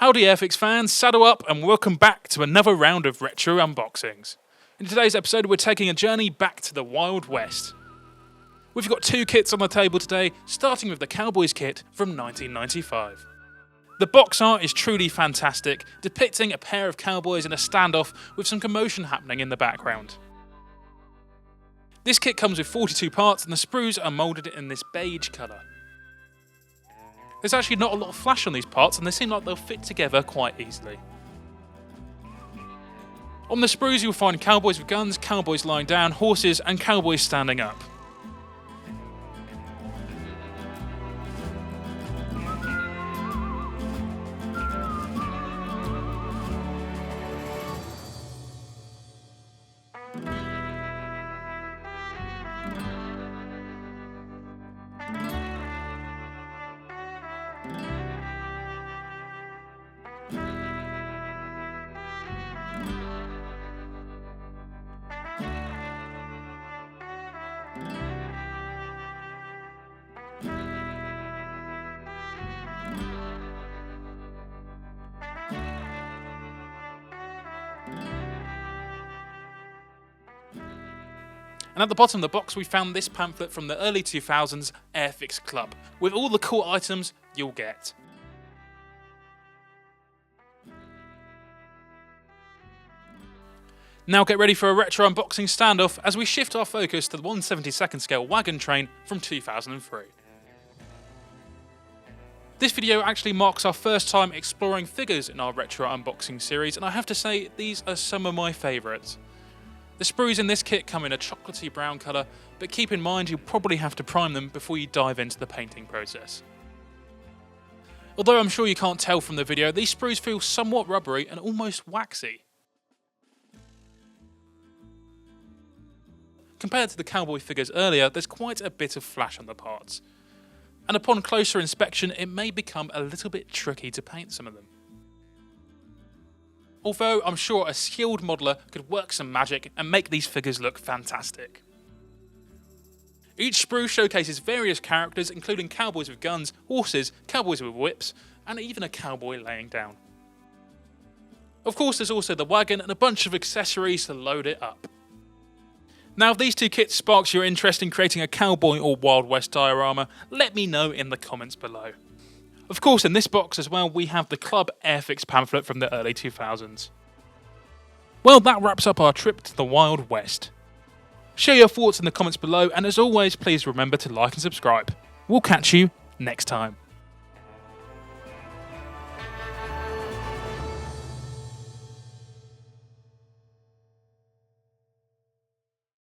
Howdy Airfix fans, saddle up and welcome back to another round of retro unboxings. In today's episode we're taking a journey back to the Wild West. We've got two kits on the table today, starting with the Cowboys kit from 1995. The box art is truly fantastic, depicting a pair of cowboys in a standoff with some commotion happening in the background. This kit comes with 42 parts and the sprues are moulded in this beige colour. There's actually not a lot of flash on these parts and they seem like they'll fit together quite easily. On the sprues you'll find cowboys with guns, cowboys lying down, horses and cowboys standing up. And at the bottom of the box we found this pamphlet from the early 2000s Airfix Club, with all the cool items you'll get. Now get ready for a retro unboxing standoff as we shift our focus to the 1/72nd scale Wagon Train from 2003. This video actually marks our first time exploring figures in our retro unboxing series, and I have to say these are some of my favourites. The sprues in this kit come in a chocolatey brown colour, but keep in mind you'll probably have to prime them before you dive into the painting process. Although I'm sure you can't tell from the video, these sprues feel somewhat rubbery and almost waxy. Compared to the cowboy figures earlier, there's quite a bit of flash on the parts, and upon closer inspection it may become a little bit tricky to paint some of them. Although I'm sure a skilled modeller could work some magic and make these figures look fantastic. Each sprue showcases various characters including cowboys with guns, horses, cowboys with whips, and even a cowboy laying down. Of course there's also the wagon and a bunch of accessories to load it up. Now if these two kits sparks your interest in creating a cowboy or Wild West diorama, let me know in the comments below. Of course, in this box as well, we have the Club Airfix pamphlet from the early 2000s. Well, that wraps up our trip to the Wild West. Share your thoughts in the comments below, and as always, please remember to like and subscribe. We'll catch you next time.